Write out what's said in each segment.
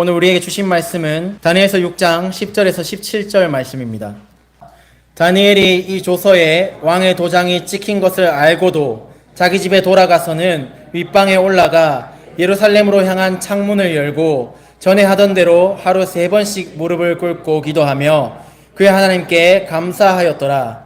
오늘 우리에게 주신 말씀은 다니엘서 6장 10절에서 17절 말씀입니다. 다니엘이 이 조서에 왕의 도장이 찍힌 것을 알고도 자기 집에 돌아가서는 윗방에 올라가 예루살렘으로 향한 창문을 열고 전에 하던 대로 하루 3번씩 무릎을 꿇고 기도하며 그의 하나님께 감사하였더라.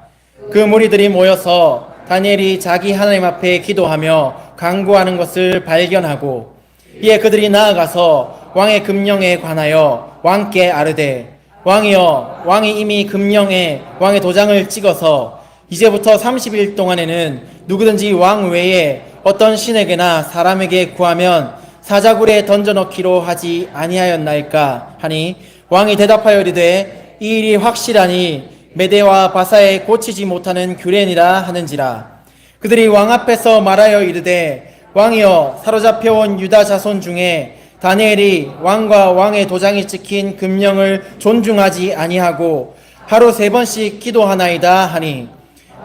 그 무리들이 모여서 다니엘이 자기 하나님 앞에 기도하며 간구하는 것을 발견하고 이에 그들이 나아가서 왕의 금령에 관하여 왕께 아르되 왕이여, 왕이 이미 금령에 왕의 도장을 찍어서 이제부터 30일 동안에는 누구든지 왕 외에 어떤 신에게나 사람에게 구하면 사자굴에 던져넣기로 하지 아니하였나이까 하니 왕이 대답하여 이르되 이 일이 확실하니 메대와 바사에 고치지 못하는 규례니라 하는지라. 그들이 왕 앞에서 말하여 이르되 왕이여, 사로잡혀온 유다 자손 중에 다니엘이 왕과 왕의 도장이 찍힌 금령을 존중하지 아니하고 하루 3번씩 기도하나이다 하니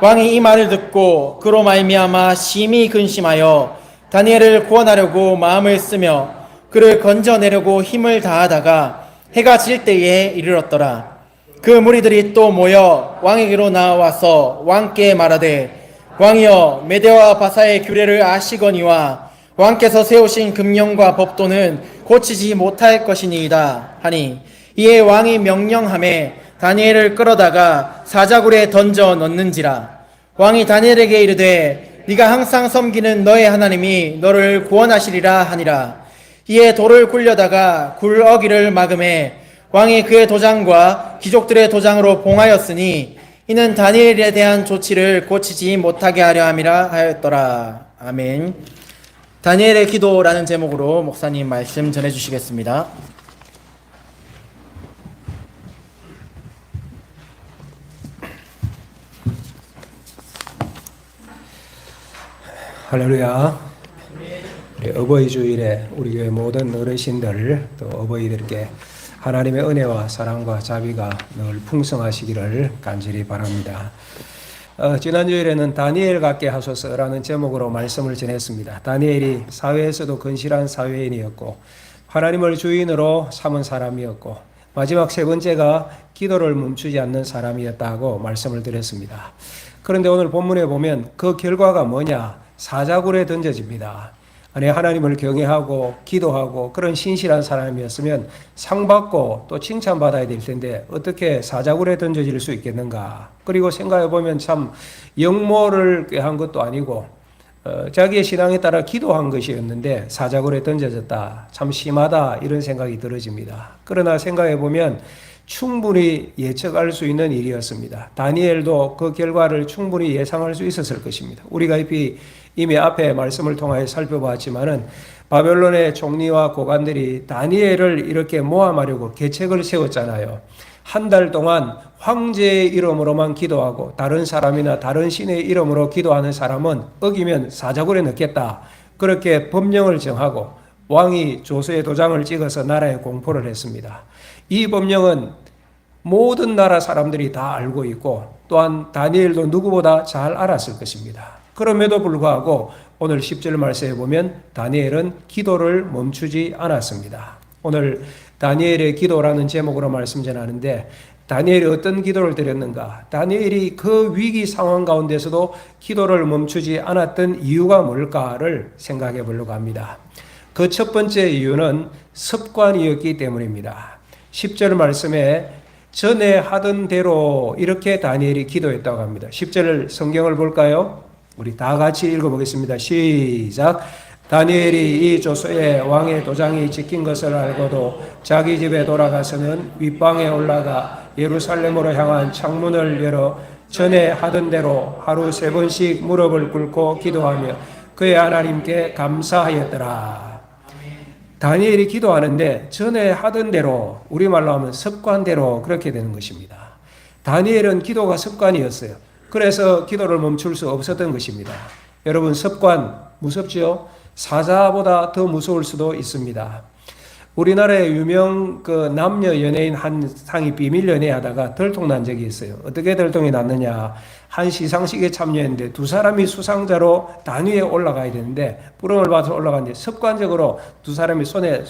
왕이 이 말을 듣고 그로 말미암아 심히 근심하여 다니엘을 구원하려고 마음을 쓰며 그를 건져내려고 힘을 다하다가 해가 질 때에 이르렀더라. 그 무리들이 또 모여 왕에게로 나와서 왕께 말하되 왕이여, 메대와 바사의 규례를 아시거니와 왕께서 세우신 금령과 법도는 고치지 못할 것이니이다 하니 이에 왕이 명령하매 다니엘을 끌어다가 사자굴에 던져 넣는지라. 왕이 다니엘에게 이르되 네가 항상 섬기는 너의 하나님이 너를 구원하시리라 하니라. 이에 돌을 굴려다가 굴 어기를 막음에 왕이 그의 도장과 귀족들의 도장으로 봉하였으니 이는 다니엘에 대한 조치를 고치지 못하게 하려 함이라 하였더라. 아멘. 다니엘의 기도라는 제목으로 목사님 말씀 전해주시겠습니다. 할렐루야. 우리 어버이 주일에 우리 교회 모든 어르신들 또 어버이들께 하나님의 은혜와 사랑과 자비가 늘 풍성하시기를 간절히 바랍니다. 지난 주일에는 다니엘 같게 하소서라는 제목으로 말씀을 전했습니다. 다니엘이 사회에서도 건실한 사회인이었고 하나님을 주인으로 삼은 사람이었고 마지막 3번째가 기도를 멈추지 않는 사람이었다고 말씀을 드렸습니다. 그런데 오늘 본문에 보면 그 결과가 뭐냐? 사자굴에 던져집니다. 아니, 하나님을 경외하고 기도하고 그런 신실한 사람이었으면 상 받고 또 칭찬받아야 될 텐데 어떻게 사자굴에 던져질 수 있겠는가? 그리고 생각해 보면 참 영모를 꾀한 것도 아니고 자기의 신앙에 따라 기도한 것이었는데 사자굴에 던져졌다. 참 심하다, 이런 생각이 들어집니다. 그러나 생각해 보면 충분히 예측할 수 있는 일이었습니다. 다니엘도 그 결과를 충분히 예상할 수 있었을 것입니다. 우리가 이미 앞에 말씀을 통하여 살펴봤지만은 바벨론의 총리와 고관들이 다니엘을 이렇게 모함하려고 계책을 세웠잖아요. 한 달 동안 황제의 이름으로만 기도하고 다른 사람이나 다른 신의 이름으로 기도하는 사람은 어기면 사자굴에 넣겠다. 그렇게 법령을 정하고 왕이 조서에 도장을 찍어서 나라에 공포를 했습니다. 이 법령은 모든 나라 사람들이 다 알고 있고 또한 다니엘도 누구보다 잘 알았을 것입니다. 그럼에도 불구하고 오늘 10절 말씀에 보면 다니엘은 기도를 멈추지 않았습니다. 오늘 다니엘의 기도라는 제목으로 말씀 전하는데 다니엘이 어떤 기도를 드렸는가? 다니엘이 그 위기 상황 가운데서도 기도를 멈추지 않았던 이유가 뭘까를 생각해 보려고 합니다. 그 첫 번째 이유는 습관이었기 때문입니다. 10절 말씀에 전에 하던 대로 이렇게 다니엘이 기도했다고 합니다. 10절 성경을 볼까요? 우리 다 같이 읽어보겠습니다. 시작. 다니엘이 이 조서에 왕의 도장이 찍힌 것을 알고도 자기 집에 돌아가서는 윗방에 올라가 예루살렘으로 향한 창문을 열어 전에 하던 대로 하루 3번씩 무릎을 꿇고 기도하며 그의 하나님께 감사하였더라. 다니엘이 기도하는데 전에 하던 대로, 우리말로 하면 습관대로 그렇게 되는 것입니다. 다니엘은 기도가 습관이었어요. 그래서 기도를 멈출 수 없었던 것입니다. 여러분, 습관 무섭죠? 사자보다 더 무서울 수도 있습니다. 우리나라의 유명 남녀 연예인 한 상이 비밀 연애하다가 들통난 적이 있어요. 어떻게 들통이 났느냐? 한 시상식에 참여했는데 두 사람이 수상자로 단위에 올라가야 되는데 부름을 받아서 올라갔는데 습관적으로 두 사람이 손에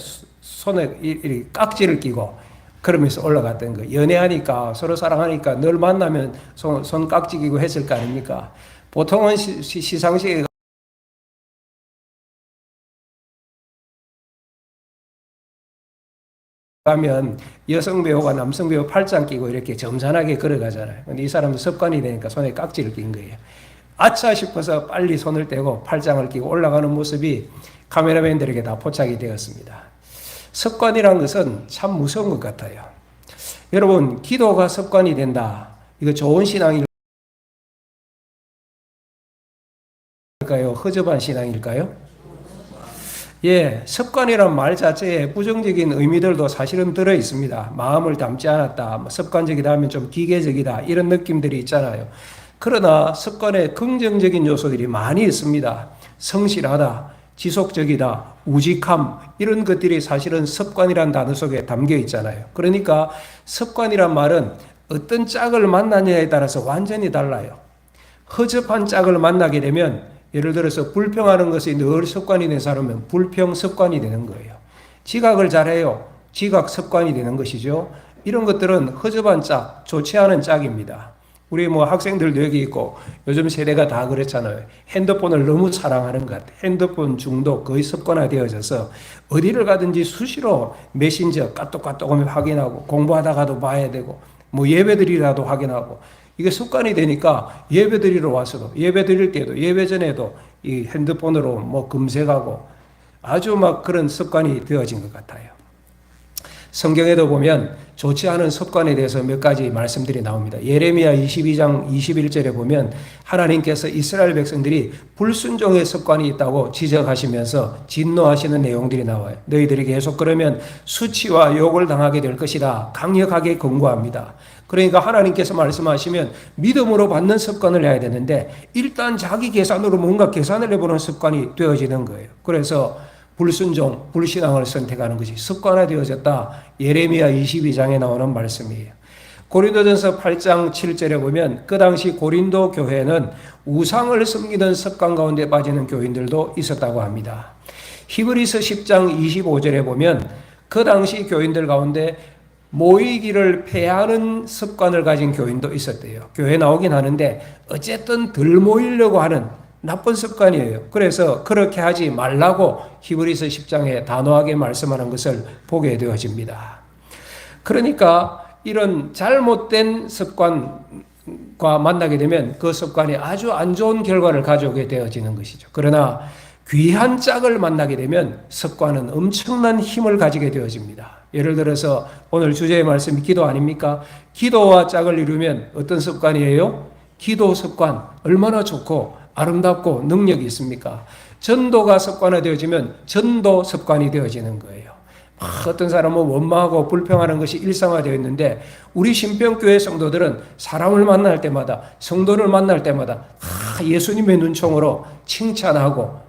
이 깍지를 끼고 그러면서 올라갔던 거예요. 연애하니까 서로 사랑하니까 늘 만나면 손 깍지 끼고 했을 거 아닙니까? 보통은 시상식에 가면 여성 배우가 남성 배우 팔짱 끼고 이렇게 점잖하게 걸어가잖아요. 근데 이 사람도 습관이 되니까 손에 깍지를 낀 거예요. 아차 싶어서 빨리 손을 떼고 팔짱을 끼고 올라가는 모습이 카메라맨들에게 다 포착이 되었습니다. 습관이란 것은 참 무서운 것 같아요. 여러분, 기도가 습관이 된다. 이거 좋은 신앙일까요? 허접한 신앙일까요? 예, 습관이란 말 자체에 부정적인 의미들도 사실은 들어 있습니다. 마음을 담지 않았다, 습관적이다 하면 좀 기계적이다, 이런 느낌들이 있잖아요. 그러나 습관에 긍정적인 요소들이 많이 있습니다. 성실하다, 지속적이다, 우직함, 이런 것들이 사실은 습관이란 단어 속에 담겨 있잖아요. 그러니까 습관이란 말은 어떤 짝을 만나냐에 따라서 완전히 달라요. 허접한 짝을 만나게 되면 예를 들어서 불평하는 것이 늘 습관이 된 사람은 불평 습관이 되는 거예요. 지각을 잘해요. 지각 습관이 되는 것이죠. 이런 것들은 허접한 짝, 좋지 않은 짝입니다. 우리 학생들도 여기 있고 요즘 세대가 다 그렇잖아요. 핸드폰을 너무 사랑하는 것 같아요. 핸드폰 중독 거의 습관화되어져서 어디를 가든지 수시로 메신저 까똑까똑하면 확인하고 공부하다가도 봐야 되고 예배드리라도 확인하고 이게 습관이 되니까 예배 드리러 와서도 예배 드릴 때도 예배 전에도 이 핸드폰으로 검색하고 아주 그런 습관이 되어진 것 같아요. 성경에도 보면 좋지 않은 습관에 대해서 몇 가지 말씀들이 나옵니다. 예레미야 22장 21절에 보면 하나님께서 이스라엘 백성들이 불순종의 습관이 있다고 지적하시면서 진노하시는 내용들이 나와요. 너희들이 계속 그러면 수치와 욕을 당하게 될 것이다. 강력하게 권고합니다. 그러니까 하나님께서 말씀하시면 믿음으로 받는 습관을 해야 되는데 일단 자기 계산으로 뭔가 계산을 해보는 습관이 되어지는 거예요. 그래서 불순종, 불신앙을 선택하는 것이 습관화되어졌다. 예레미야 22장에 나오는 말씀이에요. 고린도전서 8장 7절에 보면 그 당시 고린도 교회는 우상을 섬기는 습관 가운데 빠지는 교인들도 있었다고 합니다. 히브리서 10장 25절에 보면 그 당시 교인들 가운데 모이기를 패하는 습관을 가진 교인도 있었대요. 교회 나오긴 하는데 어쨌든 덜 모이려고 하는 나쁜 습관이에요. 그래서 그렇게 하지 말라고 히브리서 10장에 단호하게 말씀하는 것을 보게 되어집니다. 그러니까 이런 잘못된 습관과 만나게 되면 그 습관이 아주 안 좋은 결과를 가져오게 되어지는 것이죠. 그러나 귀한 짝을 만나게 되면 습관은 엄청난 힘을 가지게 되어집니다. 예를 들어서 오늘 주제의 말씀이 기도 아닙니까? 기도와 짝을 이루면 어떤 습관이에요? 기도 습관. 얼마나 좋고 아름답고 능력이 있습니까? 전도가 습관화되어지면 전도 습관이 되어지는 거예요. 어떤 사람은 원망하고 불평하는 것이 일상화되어 있는데 우리 신병교회 성도들은 사람을 만날 때마다 성도를 만날 때마다 예수님의 눈총으로 칭찬하고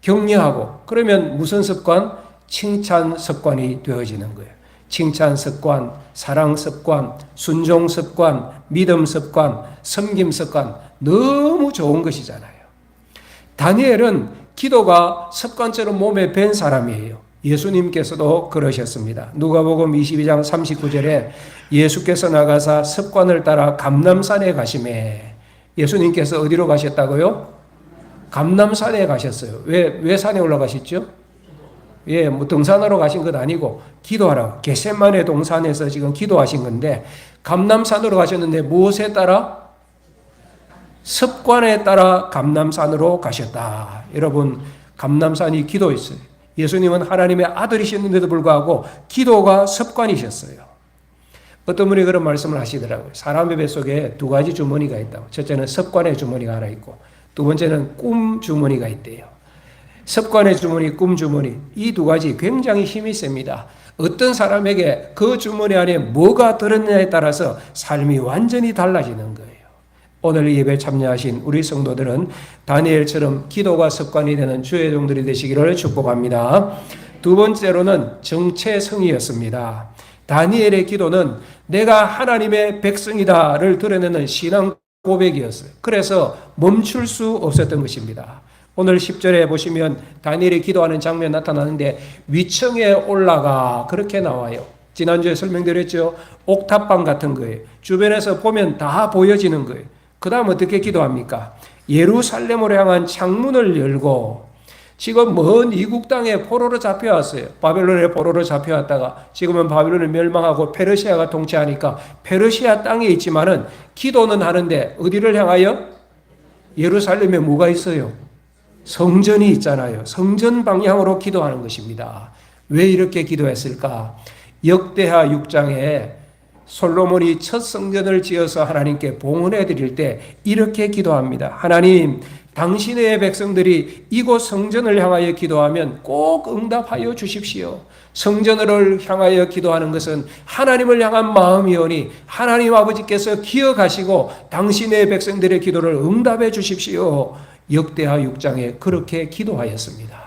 격려하고 그러면 무슨 습관? 칭찬 습관이 되어지는 거예요. 칭찬 습관, 사랑 습관, 순종 습관, 믿음 습관, 섬김 습관 너무 좋은 것이잖아요. 다니엘은 기도가 습관처럼 몸에 밴 사람이에요. 예수님께서도 그러셨습니다. 누가복음 22장 39절에 예수께서 나가사 습관을 따라 감람산에 가시매 예수님께서 어디로 가셨다고요? 감람산에 가셨어요. 왜 산에 올라가셨죠? 등산하러 가신 것 아니고 기도하라고 겟세마네 동산에서 지금 기도하신 건데 감람산으로 가셨는데 무엇에 따라? 습관에 따라 감람산으로 가셨다. 여러분 감람산이 기도였어요. 예수님은 하나님의 아들이셨는데도 불구하고 기도가 습관이셨어요. 어떤 분이 그런 말씀을 하시더라고요. 사람의 뱃속에 두 가지 주머니가 있다고. 첫째는 습관의 주머니가 하나 있고 두 번째는 꿈 주머니가 있대요. 습관의 주머니, 꿈 주머니 이 두 가지 굉장히 힘이 셉니다. 어떤 사람에게 그 주머니 안에 뭐가 들었냐에 따라서 삶이 완전히 달라지는 거예요. 오늘 예배 참여하신 우리 성도들은 다니엘처럼 기도가 습관이 되는 주의 종들이 되시기를 축복합니다. 두 번째로는 정체성이었습니다. 다니엘의 기도는 내가 하나님의 백성이다를 드러내는 신앙 고백이었어요. 그래서 멈출 수 없었던 것입니다. 오늘 10절에 보시면 다니엘이 기도하는 장면 나타나는데 위층에 올라가 그렇게 나와요. 지난주에 설명드렸죠. 옥탑방 같은 거예요. 주변에서 보면 다 보여지는 거예요. 그 다음 어떻게 기도합니까? 예루살렘으로 향한 창문을 열고 지금 먼 이국 땅에 포로로 잡혀왔어요. 바벨론에 포로로 잡혀왔다가 지금은 바벨론을 멸망하고 페르시아가 통치하니까 페르시아 땅에 있지만은 기도는 하는데 어디를 향하여? 예루살렘에 뭐가 있어요? 성전이 있잖아요. 성전 방향으로 기도하는 것입니다. 왜 이렇게 기도했을까? 역대하 6장에 솔로몬이 첫 성전을 지어서 하나님께 봉헌해 드릴 때 이렇게 기도합니다. 하나님, 당신의 백성들이 이곳 성전을 향하여 기도하면 꼭 응답하여 주십시오. 성전을 향하여 기도하는 것은 하나님을 향한 마음이오니 하나님 아버지께서 기억하시고 당신의 백성들의 기도를 응답해 주십시오. 역대하 6장에 그렇게 기도하였습니다.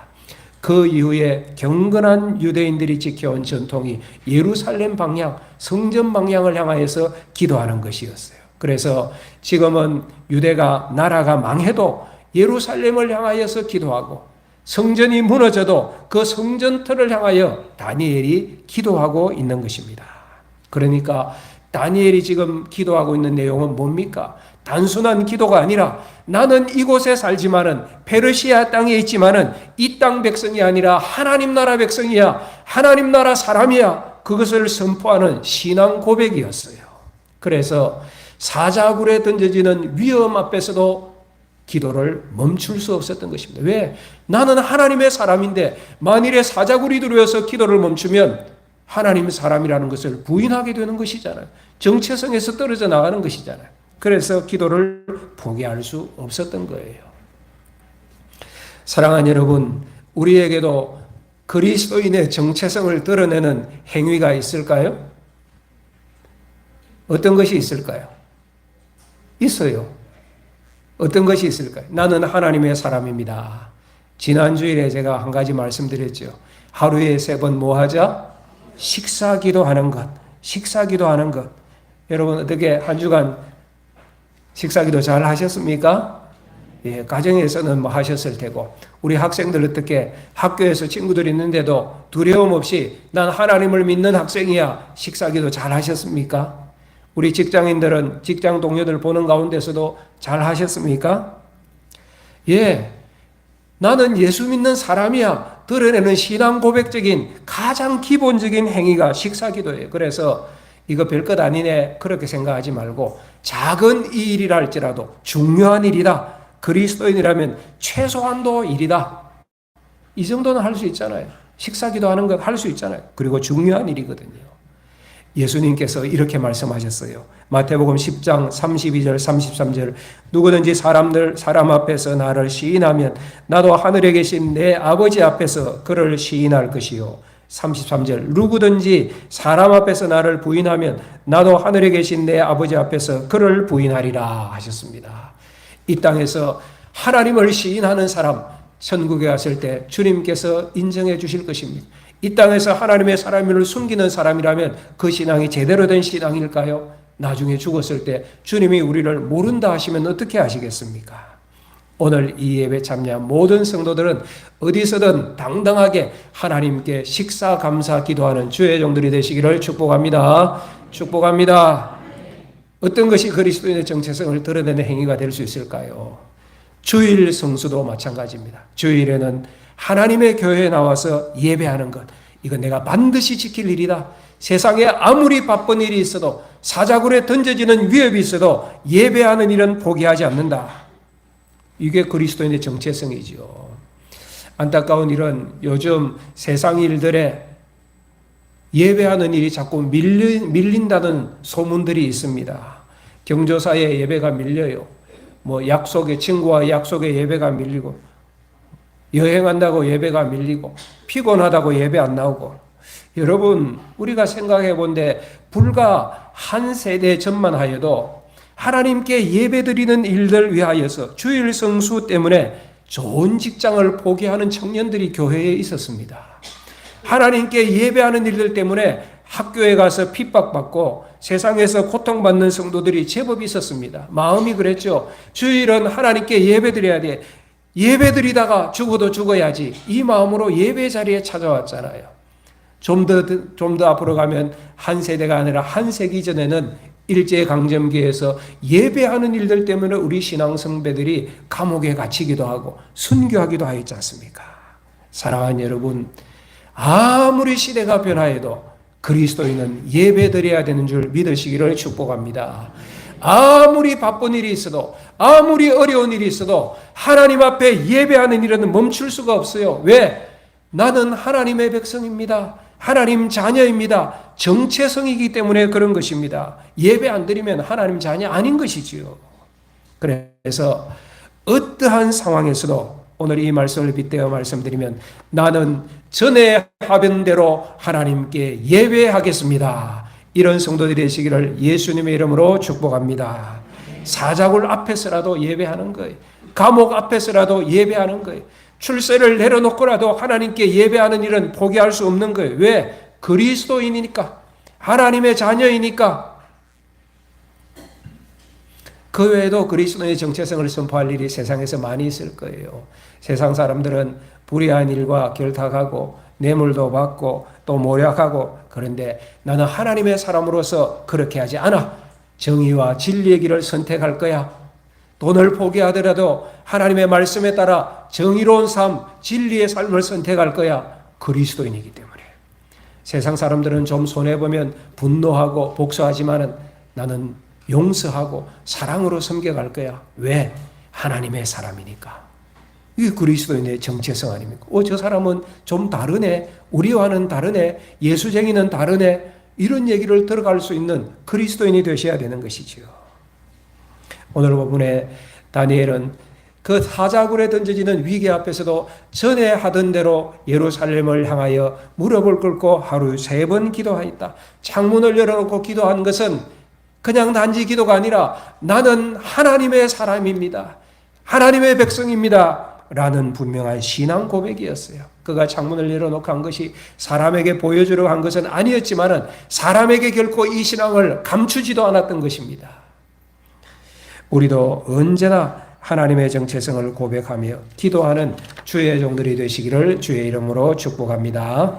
그 이후에 경건한 유대인들이 지켜온 전통이 예루살렘 방향, 성전 방향을 향하여서 기도하는 것이었어요. 그래서 지금은 유대가 나라가 망해도 예루살렘을 향하여서 기도하고 성전이 무너져도 그 성전터를 향하여 다니엘이 기도하고 있는 것입니다. 그러니까 다니엘이 지금 기도하고 있는 내용은 뭡니까? 단순한 기도가 아니라 나는 이곳에 살지만은 페르시아 땅에 있지만은 이 땅 백성이 아니라 하나님 나라 백성이야. 하나님 나라 사람이야. 그것을 선포하는 신앙 고백이었어요. 그래서 사자굴에 던져지는 위험 앞에서도 기도를 멈출 수 없었던 것입니다. 왜? 나는 하나님의 사람인데 만일에 사자굴이 들어와서 기도를 멈추면 하나님 사람이라는 것을 부인하게 되는 것이잖아요. 정체성에서 떨어져 나가는 것이잖아요. 그래서 기도를 포기할 수 없었던 거예요. 사랑하는 여러분, 우리에게도 그리스도인의 정체성을 드러내는 행위가 있을까요? 어떤 것이 있을까요? 있어요. 어떤 것이 있을까요? 나는 하나님의 사람입니다. 지난 주일에 제가 한 가지 말씀드렸죠. 하루에 3번 뭐 하자? 식사 기도하는 것. 식사 기도하는 것. 여러분 어떻게 한 주간 식사 기도 잘 하셨습니까? 예, 가정에서는 뭐 하셨을 테고 우리 학생들 어떻게 학교에서 친구들 있는데도 두려움 없이 난 하나님을 믿는 학생이야. 식사 기도 잘 하셨습니까? 우리 직장인들은 직장 동료들 보는 가운데서도 잘 하셨습니까? 예, 나는 예수 믿는 사람이야. 드러내는 신앙 고백적인 가장 기본적인 행위가 식사 기도예요. 그래서 이거 별것 아니네 그렇게 생각하지 말고 작은 이 일이라 할지라도 중요한 일이다. 그리스도인이라면 최소한도 일이다. 이 정도는 할 수 있잖아요. 식사 기도하는 것 할 수 있잖아요. 그리고 중요한 일이거든요. 예수님께서 이렇게 말씀하셨어요. 마태복음 10장 32절 33절 누구든지 사람 앞에서 나를 시인하면 나도 하늘에 계신 내 아버지 앞에서 그를 시인할 것이요. 33절 누구든지 사람 앞에서 나를 부인하면 나도 하늘에 계신 내 아버지 앞에서 그를 부인하리라 하셨습니다. 이 땅에서 하나님을 시인하는 사람 천국에 갔을 때 주님께서 인정해 주실 것입니다. 이 땅에서 하나님의 사람을 숨기는 사람이라면 그 신앙이 제대로 된 신앙일까요? 나중에 죽었을 때 주님이 우리를 모른다 하시면 어떻게 하시겠습니까? 오늘 이 예배 참여한 모든 성도들은 어디서든 당당하게 하나님께 식사 감사 기도하는 주의 종들이 되시기를 축복합니다. 축복합니다. 어떤 것이 그리스도인의 정체성을 드러내는 행위가 될 수 있을까요? 주일 성수도 마찬가지입니다. 주일에는 하나님의 교회에 나와서 예배하는 것, 이건 내가 반드시 지킬 일이다. 세상에 아무리 바쁜 일이 있어도 사자굴에 던져지는 위협이 있어도 예배하는 일은 포기하지 않는다. 이게 그리스도인의 정체성이죠. 안타까운 일은 요즘 세상 일들에 예배하는 일이 자꾸 밀린다는 소문들이 있습니다. 경조사에 예배가 밀려요. 뭐 약속에 친구와 약속에 예배가 밀리고 여행한다고 예배가 밀리고 피곤하다고 예배 안 나오고 여러분 우리가 생각해 본데 불과 한 세대 전만 하여도 하나님께 예배드리는 일들 위하여서 주일 성수 때문에 좋은 직장을 포기하는 청년들이 교회에 있었습니다. 하나님께 예배하는 일들 때문에 학교에 가서 핍박받고 세상에서 고통받는 성도들이 제법 있었습니다. 마음이 그랬죠. 주일은 하나님께 예배드려야 돼. 예배드리다가 죽어도 죽어야지. 이 마음으로 예배 자리에 찾아왔잖아요. 좀 더 앞으로 가면 한 세대가 아니라 한 세기 전에는 일제강점기에서 예배하는 일들 때문에 우리 신앙 성배들이 감옥에 갇히기도 하고 순교하기도 하였지 않습니까? 사랑하는 여러분, 아무리 시대가 변화해도 그리스도인은 예배드려야 되는 줄 믿으시기를 축복합니다. 아무리 바쁜 일이 있어도, 아무리 어려운 일이 있어도 하나님 앞에 예배하는 일은 멈출 수가 없어요. 왜? 나는 하나님의 백성입니다. 하나님 자녀입니다. 정체성이기 때문에 그런 것입니다. 예배 안 드리면 하나님 자녀 아닌 것이지요. 그래서 어떠한 상황에서도 오늘 이 말씀을 빗대어 말씀드리면 나는 전에 하던 대로 하나님께 예배하겠습니다. 이런 성도들이 되시기를 예수님의 이름으로 축복합니다. 사자굴 앞에서라도 예배하는 거예요. 감옥 앞에서라도 예배하는 거예요. 출세를 내려놓고라도 하나님께 예배하는 일은 포기할 수 없는 거예요. 왜? 그리스도인이니까. 하나님의 자녀이니까. 그 외에도 그리스도의 정체성을 선포할 일이 세상에서 많이 있을 거예요. 세상 사람들은 불의한 일과 결탁하고 뇌물도 받고 또 모략하고, 그런데 나는 하나님의 사람으로서 그렇게 하지 않아. 정의와 진리의 길을 선택할 거야. 돈을 포기하더라도 하나님의 말씀에 따라 정의로운 삶, 진리의 삶을 선택할 거야. 그리스도인이기 때문에. 세상 사람들은 좀 손해보면 분노하고 복수하지만은 나는 용서하고 사랑으로 섬겨갈 거야. 왜? 하나님의 사람이니까. 이게 그리스도인의 정체성 아닙니까? 저 사람은 좀 다르네. 우리와는 다르네. 예수쟁이는 다르네. 이런 얘기를 들어갈 수 있는 그리스도인이 되셔야 되는 것이지요. 오늘 본문에 다니엘은 그 사자굴에 던져지는 위기 앞에서도 전에 하던 대로 예루살렘을 향하여 무릎을 꿇고 하루 3번 기도하였다. 창문을 열어놓고 기도한 것은 그냥 단지 기도가 아니라 나는 하나님의 사람입니다. 하나님의 백성입니다. 라는 분명한 신앙 고백이었어요. 그가 창문을 열어놓고 한 것이 사람에게 보여주려고 한 것은 아니었지만은 사람에게 결코 이 신앙을 감추지도 않았던 것입니다. 우리도 언제나 하나님의 정체성을 고백하며 기도하는 주의 종들이 되시기를 주의 이름으로 축복합니다.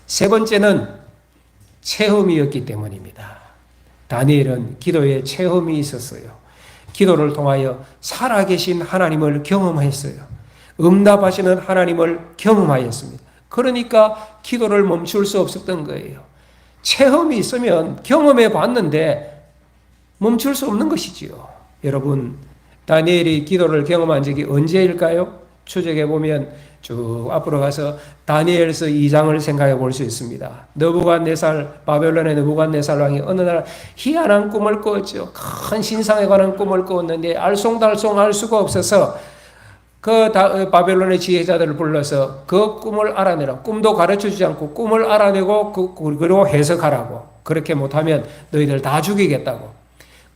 세 번째는 체험이었기 때문입니다. 다니엘은 기도에 체험이 있었어요. 기도를 통하여 살아계신 하나님을 경험했어요. 응답하시는 하나님을 경험하였습니다. 그러니까 기도를 멈출 수 없었던 거예요. 체험이 있으면 경험해 봤는데 멈출 수 없는 것이지요. 여러분, 다니엘이 기도를 경험한 적이 언제일까요? 추적해 보면 쭉 앞으로 가서 다니엘서 2장을 생각해 볼 수 있습니다. 바벨론의 느부갓네살 왕이 어느 날 희한한 꿈을 꾸었죠. 큰 신상에 관한 꿈을 꾸었는데 알쏭달쏭 알 수가 없어서 바벨론의 지혜자들을 불러서 그 꿈을 알아내라. 꿈도 가르쳐주지 않고 꿈을 알아내고 그리고 해석하라고. 그렇게 못하면 너희들 다 죽이겠다고.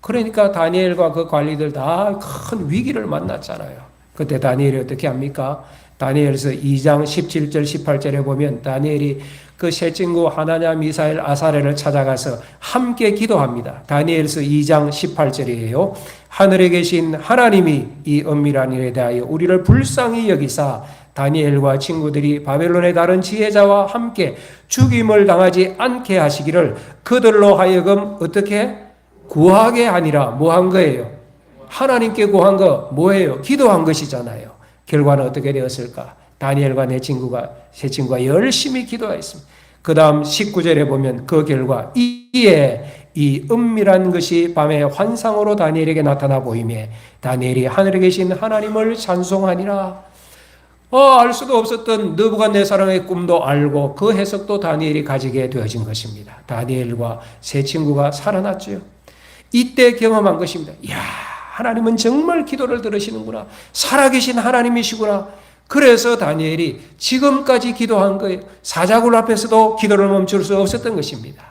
그러니까 다니엘과 그 관리들 다 큰 위기를 만났잖아요. 그때 다니엘이 어떻게 합니까? 다니엘서 2장 17절 18절에 보면 다니엘이 그 세 친구 하나냐 미사엘 아사렐을 찾아가서 함께 기도합니다. 다니엘서 2장 18절이에요. 하늘에 계신 하나님이 이 은밀한 일에 대하여 우리를 불쌍히 여기사 다니엘과 친구들이 바벨론의 다른 지혜자와 함께 죽임을 당하지 않게 하시기를 그들로 하여금 어떻게 구하게 하니라. 뭐 한 거예요? 하나님께 구한 거 뭐예요? 기도한 것이잖아요. 결과는 어떻게 되었을까? 다니엘과 세 친구가 열심히 기도했습니다. 그 다음 19절에 보면 그 결과 이에 이 은밀한 것이 밤의 환상으로 다니엘에게 나타나 보이매 다니엘이 하늘에 계신 하나님을 찬송하니라. 알 수도 없었던 느부갓네살의 꿈도 알고 그 해석도 다니엘이 가지게 되어진 것입니다. 다니엘과 세 친구가 살아났죠. 이때 경험한 것입니다. 이야, 하나님은 정말 기도를 들으시는구나. 살아계신 하나님이시구나. 그래서 다니엘이 지금까지 기도한 거예요. 사자굴 앞에서도 기도를 멈출 수 없었던 것입니다.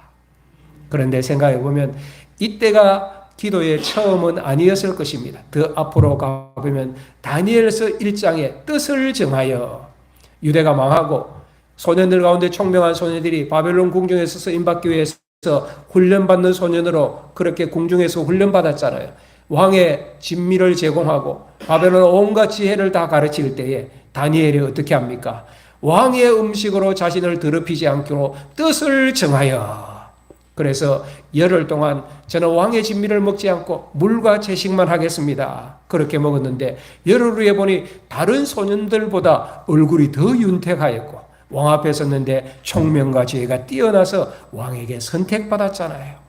그런데 생각해 보면 이때가 기도의 처음은 아니었을 것입니다. 더 앞으로 가보면 다니엘서 1장의 뜻을 정하여 유대가 망하고 소년들 가운데 총명한 소년들이 바벨론 궁중에서 쓰임받기 위해서 훈련받는 소년으로 그렇게 궁중에서 훈련받았잖아요. 왕의 진미를 제공하고 바벨론 온갖 지혜를 다 가르칠 때에 다니엘이 어떻게 합니까? 왕의 음식으로 자신을 더럽히지 않기로 뜻을 정하여, 그래서 열흘 동안 저는 왕의 진미를 먹지 않고 물과 채식만 하겠습니다. 그렇게 먹었는데 열흘 후에 보니 다른 소년들보다 얼굴이 더 윤택하였고 왕 앞에 섰는데 총명과 지혜가 뛰어나서 왕에게 선택받았잖아요.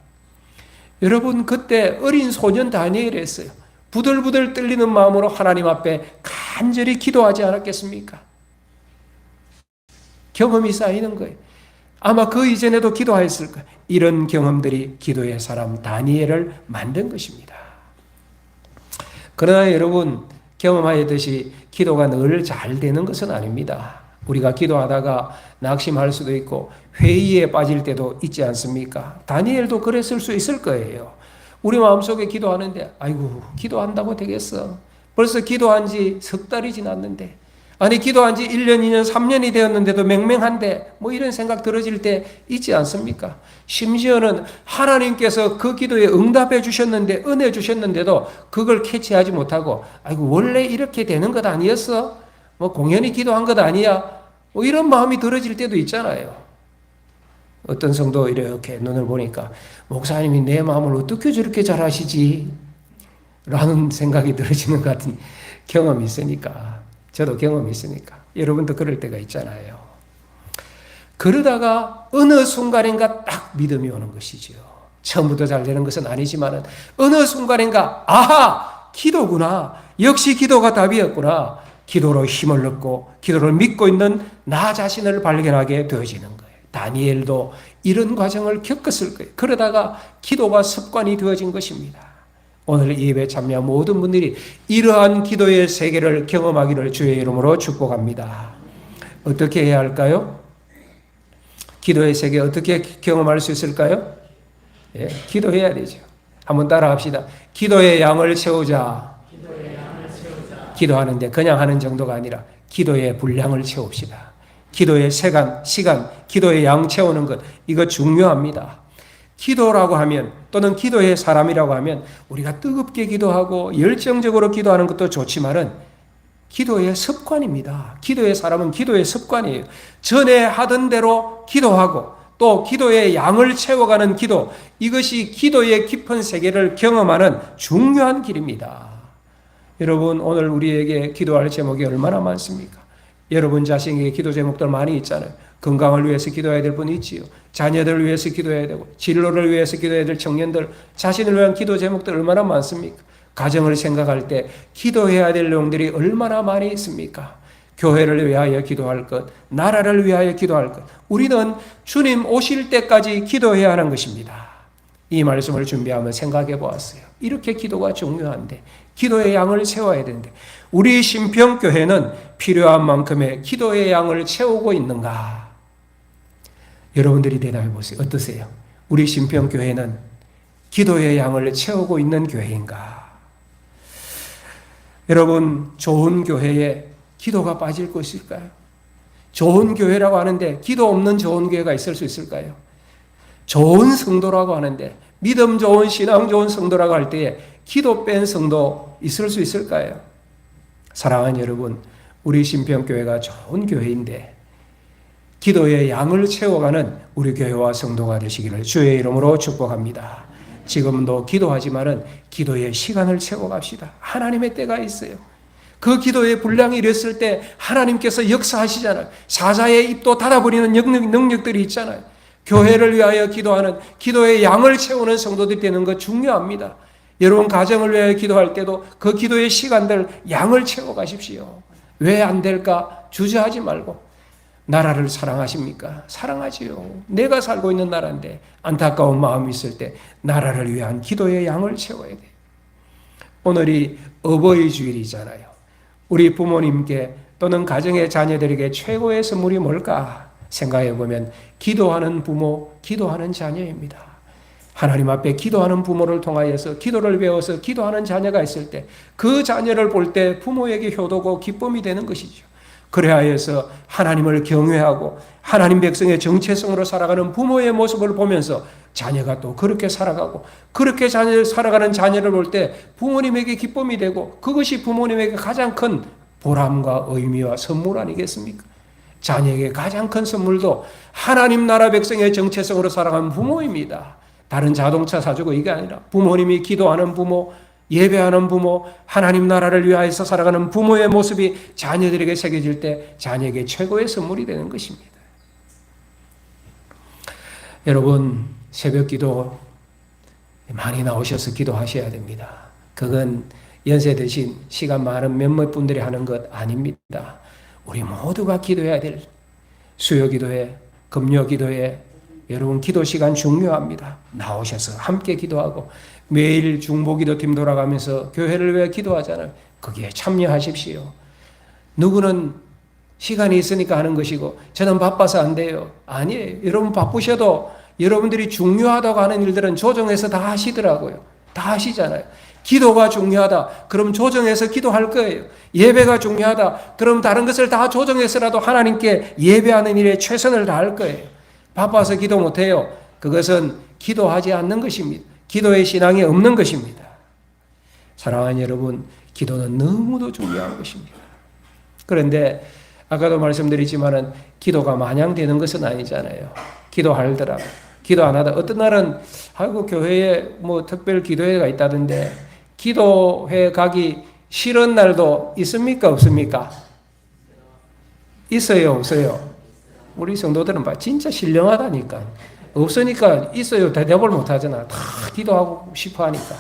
여러분, 그때 어린 소년 다니엘이었어요. 부들부들 떨리는 마음으로 하나님 앞에 간절히 기도하지 않았겠습니까? 경험이 쌓이는 거예요. 아마 그 이전에도 기도하였을 거예요. 이런 경험들이 기도의 사람 다니엘을 만든 것입니다. 그러나 여러분, 경험하였듯이 기도가 늘 잘 되는 것은 아닙니다. 우리가 기도하다가 낙심할 수도 있고 회의에 빠질 때도 있지 않습니까? 다니엘도 그랬을 수 있을 거예요. 우리 마음속에 기도하는데 아이고, 기도한다고 되겠어? 벌써 기도한 지 석 달이 지났는데, 아니 기도한 지 1년, 2년, 3년이 되었는데도 맹맹한데 뭐 이런 생각 들어질 때 있지 않습니까? 심지어는 하나님께서 그 기도에 응답해 주셨는데, 은혜 주셨는데도 그걸 캐치하지 못하고 아이고, 원래 이렇게 되는 것 아니었어? 뭐 공연히 기도한 것 아니야? 뭐 이런 마음이 들어질 때도 있잖아요. 어떤 성도 이렇게 눈을 보니까 목사님이 내 마음을 어떻게 저렇게 잘 아시지? 라는 생각이 들어지는 것 같은 경험이 있으니까, 저도 경험이 있으니까 여러분도 그럴 때가 있잖아요. 그러다가 어느 순간인가 딱 믿음이 오는 것이죠. 처음부터 잘 되는 것은 아니지만 어느 순간인가 아하! 기도구나. 역시 기도가 답이었구나. 기도로 힘을 얻고 기도를 믿고 있는 나 자신을 발견하게 되어지는 거예요. 다니엘도 이런 과정을 겪었을 거예요. 그러다가 기도가 습관이 되어진 것입니다. 오늘 이 예배에 참여한 모든 분들이 이러한 기도의 세계를 경험하기를 주의 이름으로 축복합니다. 어떻게 해야 할까요? 기도의 세계 어떻게 경험할 수 있을까요? 예, 기도해야 되죠. 한번 따라 합시다. 기도의 양을 채우자. 기도하는데 그냥 하는 정도가 아니라 기도의 분량을 채웁시다. 기도의 시간, 기도의 양 채우는 것, 이거 중요합니다. 기도라고 하면, 또는 기도의 사람이라고 하면 우리가 뜨겁게 기도하고 열정적으로 기도하는 것도 좋지만은 기도의 습관입니다. 기도의 사람은 기도의 습관이에요. 전에 하던 대로 기도하고 또 기도의 양을 채워가는 기도, 이것이 기도의 깊은 세계를 경험하는 중요한 길입니다. 여러분, 오늘 우리에게 기도할 제목이 얼마나 많습니까? 여러분 자신에게 기도 제목들 많이 있잖아요. 건강을 위해서 기도해야 될 분이 있지요. 자녀들을 위해서 기도해야 되고, 진로를 위해서 기도해야 될 청년들, 자신을 위한 기도 제목들 얼마나 많습니까? 가정을 생각할 때 기도해야 될 내용들이 얼마나 많이 있습니까? 교회를 위하여 기도할 것, 나라를 위하여 기도할 것. 우리는 주님 오실 때까지 기도해야 하는 것입니다. 이 말씀을 준비하며 생각해 보았어요. 이렇게 기도가 중요한데, 기도의 양을 채워야 되는데, 우리 신평교회는 필요한 만큼의 기도의 양을 채우고 있는가? 여러분들이 대답해 보세요. 어떠세요? 우리 신평교회는 기도의 양을 채우고 있는 교회인가? 여러분, 좋은 교회에 기도가 빠질 것일까요? 좋은 교회라고 하는데 기도 없는 좋은 교회가 있을 수 있을까요? 좋은 성도라고 하는데, 믿음 좋은, 신앙 좋은 성도라고 할 때에 기도 뺀 성도 있을 수 있을까요? 사랑하는 여러분, 우리 신평교회가 좋은 교회인데 기도의 양을 채워가는 우리 교회와 성도가 되시기를 주의 이름으로 축복합니다. 지금도 기도하지만은 기도의 시간을 채워갑시다. 하나님의 때가 있어요. 그 기도의 분량이 이랬을 때 하나님께서 역사하시잖아요. 사자의 입도 닫아버리는 능력들이 있잖아요. 교회를 위하여 기도하는, 기도의 양을 채우는 성도들이 되는 것 중요합니다. 여러분 가정을 위하여 기도할 때도 그 기도의 시간들 양을 채워가십시오. 왜 안 될까? 주저하지 말고. 나라를 사랑하십니까? 사랑하지요. 내가 살고 있는 나라인데 안타까운 마음이 있을 때 나라를 위한 기도의 양을 채워야 돼요. 오늘이 어버이 주일이잖아요. 우리 부모님께 또는 가정의 자녀들에게 최고의 선물이 뭘까 생각해 보면 기도하는 부모, 기도하는 자녀입니다. 하나님 앞에 기도하는 부모를 통하여서 기도를 배워서 기도하는 자녀가 있을 때 그 자녀를 볼 때 부모에게 효도고 기쁨이 되는 것이죠. 그래야해서 하나님을 경외하고 하나님 백성의 정체성으로 살아가는 부모의 모습을 보면서 자녀가 또 그렇게 살아가고, 그렇게 살아가는 자녀를 볼 때 부모님에게 기쁨이 되고, 그것이 부모님에게 가장 큰 보람과 의미와 선물 아니겠습니까? 자녀에게 가장 큰 선물도 하나님 나라 백성의 정체성으로 살아가는 부모입니다. 다른 자동차 사주고 이게 아니라 부모님이 기도하는 부모, 예배하는 부모, 하나님 나라를 위하여서 살아가는 부모의 모습이 자녀들에게 새겨질 때 자녀에게 최고의 선물이 되는 것입니다. 여러분, 새벽 기도 많이 나오셔서 기도하셔야 됩니다. 그건 연세 드신 시간 많은 몇몇 분들이 하는 것 아닙니다. 우리 모두가 기도해야 될 수요 기도회, 금요 기도회, 여러분 기도 시간 중요합니다. 나오셔서 함께 기도하고 매일 중보기도 팀 돌아가면서 교회를 위해 기도하잖아요. 거기에 참여하십시오. 누구는 시간이 있으니까 하는 것이고 저는 바빠서 안 돼요. 아니에요. 여러분 바쁘셔도 여러분들이 중요하다고 하는 일들은 조정해서 다 하시더라고요. 다 하시잖아요. 기도가 중요하다. 그럼 조정해서 기도할 거예요. 예배가 중요하다. 그럼 다른 것을 다 조정해서라도 하나님께 예배하는 일에 최선을 다할 거예요. 바빠서 기도 못해요. 그것은 기도하지 않는 것입니다. 기도의 신앙이 없는 것입니다. 사랑하는 여러분, 기도는 너무도 중요한 것입니다. 그런데 아까도 말씀드리지만은 기도가 마냥 되는 것은 아니잖아요. 기도하더라도 기도 안 하다. 어떤 날은 아이고 교회에 뭐 특별 기도회가 있다던데 기도회 가기 싫은 날도 있습니까? 없습니까? 있어요, 없어요? 우리 성도들은 봐 진짜 신령하다니까. 없으니까 있어요 대답을 못 하잖아. 다 기도하고 싶어 하니까.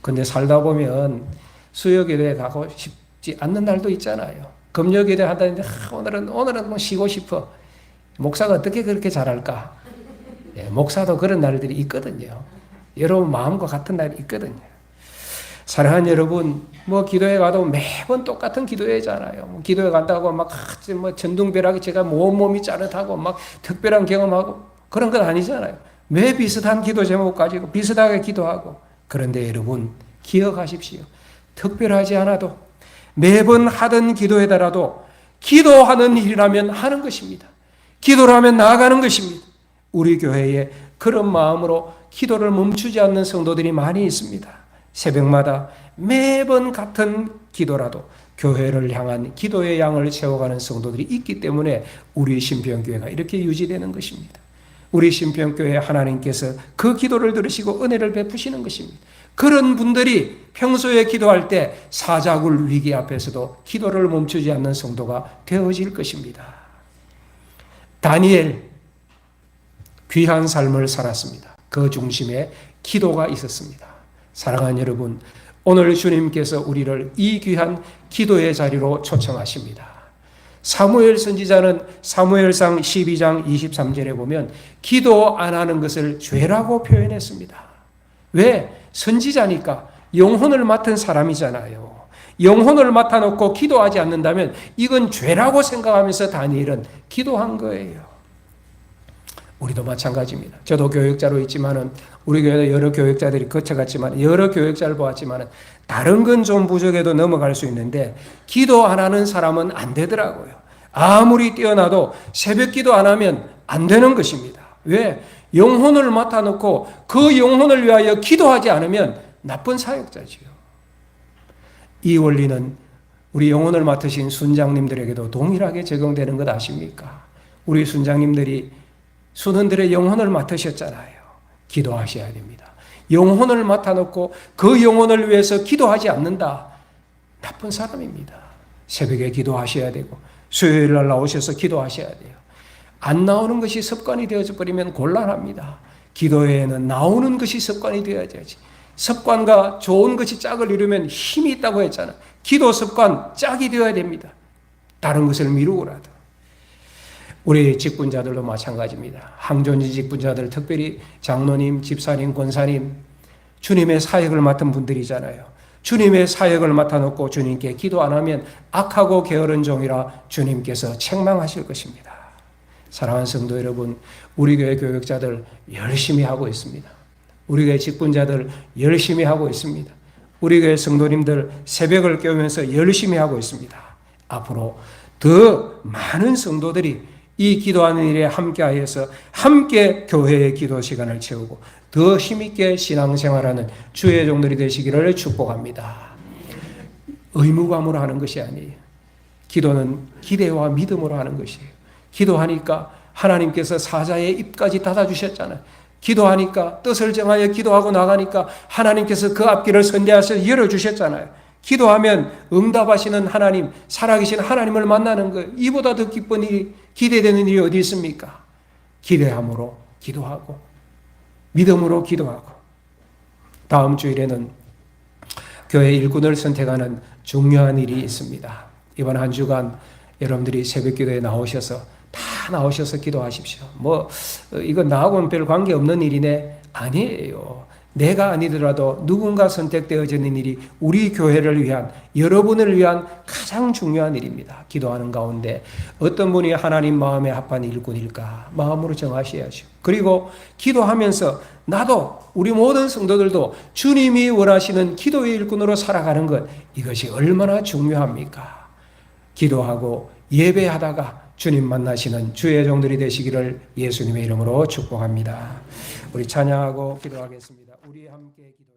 근데 살다 보면 수요 기도회 가고 싶지 않는 날도 있잖아요. 금요 기도회 한다는데 오늘은 뭐 쉬고 싶어. 목사가 어떻게 그렇게 잘할까? 예, 목사도 그런 날들이 있거든요. 여러분 마음과 같은 날이 있거든요. 사랑하는 여러분, 뭐 기도회 가도 매번 똑같은 기도회잖아요. 뭐 기도회 간다고 막 뭐 전둥벼락이 제가 몸이 짜릿하고 막 특별한 경험하고 그런 건 아니잖아요. 매 비슷한 기도 제목 가지고 비슷하게 기도하고. 그런데 여러분 기억하십시오. 특별하지 않아도 매번 하던 기도회더라도 기도하는 일이라면 하는 것입니다. 기도라면 나아가는 것입니다. 우리 교회에 그런 마음으로 기도를 멈추지 않는 성도들이 많이 있습니다. 새벽마다 매번 같은 기도라도 교회를 향한 기도의 양을 채워가는 성도들이 있기 때문에 우리 신평교회가 이렇게 유지되는 것입니다. 우리 신평교회 하나님께서 그 기도를 들으시고 은혜를 베푸시는 것입니다. 그런 분들이 평소에 기도할 때 사자굴 위기 앞에서도 기도를 멈추지 않는 성도가 되어질 것입니다. 다니엘 귀한 삶을 살았습니다. 그 중심에 기도가 있었습니다. 사랑하는 여러분, 오늘 주님께서 우리를 이 귀한 기도의 자리로 초청하십니다. 사무엘 선지자는 사무엘상 12장 23절에 보면 기도 안 하는 것을 죄라고 표현했습니다. 왜? 선지자니까 영혼을 맡은 사람이잖아요. 영혼을 맡아놓고 기도하지 않는다면 이건 죄라고 생각하면서 다니엘은 기도한 거예요. 우리도 마찬가지입니다. 저도 교육자로 있지만은 우리 교회도 여러 교육자들이 거쳐갔지만 여러 교육자를 보았지만은 다른 건 좀 부족해도 넘어갈 수 있는데 기도 안 하는 사람은 안 되더라고요. 아무리 뛰어나도 새벽 기도 안 하면 안 되는 것입니다. 왜? 영혼을 맡아놓고 그 영혼을 위하여 기도하지 않으면 나쁜 사역자지요. 이 원리는 우리 영혼을 맡으신 순장님들에게도 동일하게 적용되는 것 아십니까? 우리 순장님들이 순원들의 영혼을 맡으셨잖아요. 기도하셔야 됩니다. 영혼을 맡아놓고 그 영혼을 위해서 기도하지 않는다. 나쁜 사람입니다. 새벽에 기도하셔야 되고 수요일 날 나오셔서 기도하셔야 돼요. 안 나오는 것이 습관이 되어져 버리면 곤란합니다. 기도회에는 나오는 것이 습관이 되어야지. 습관과 좋은 것이 짝을 이루면 힘이 있다고 했잖아요. 기도 습관 짝이 되어야 됩니다. 다른 것을 미루고라도. 우리 직분자들도 마찬가지입니다. 항존지 직분자들, 특별히 장로님, 집사님, 권사님, 주님의 사역을 맡은 분들이잖아요. 주님의 사역을 맡아놓고 주님께 기도 안 하면 악하고 게으른 종이라 주님께서 책망하실 것입니다. 사랑하는 성도 여러분, 우리 교회 교육자들 열심히 하고 있습니다. 우리 교회 직분자들 열심히 하고 있습니다. 우리 교회 성도님들 새벽을 깨우면서 열심히 하고 있습니다. 앞으로 더 많은 성도들이 이 기도하는 일에 함께하여서 함께 교회의 기도 시간을 채우고 더 힘있게 신앙생활하는 주의 종들이 되시기를 축복합니다. 의무감으로 하는 것이 아니에요. 기도는 기대와 믿음으로 하는 것이에요. 기도하니까 하나님께서 사자의 입까지 닫아주셨잖아요. 기도하니까 뜻을 정하여 기도하고 나가니까 하나님께서 그 앞길을 선대하셔서 열어주셨잖아요. 기도하면 응답하시는 하나님, 살아계신 하나님을 만나는 것, 이보다 더 기쁜 일이, 기대되는 일이 어디 있습니까? 기대함으로 기도하고 믿음으로 기도하고. 다음 주일에는 교회 일꾼을 선택하는 중요한 일이 있습니다. 이번 한 주간 여러분들이 새벽기도에 나오셔서 다 나오셔서 기도하십시오. 이건 나하고는 별 관계없는 일이네. 아니에요. 내가 아니더라도 누군가 선택되어지는 일이 우리 교회를 위한, 여러분을 위한 가장 중요한 일입니다. 기도하는 가운데 어떤 분이 하나님 마음에 합한 일꾼일까 마음으로 정하셔야죠. 그리고 기도하면서 나도, 우리 모든 성도들도 주님이 원하시는 기도의 일꾼으로 살아가는 것, 이것이 얼마나 중요합니까? 기도하고 예배하다가 주님 만나시는 주의 종들이 되시기를 예수님의 이름으로 축복합니다. 우리 찬양하고 기도하겠습니다. 우리 함께 기도.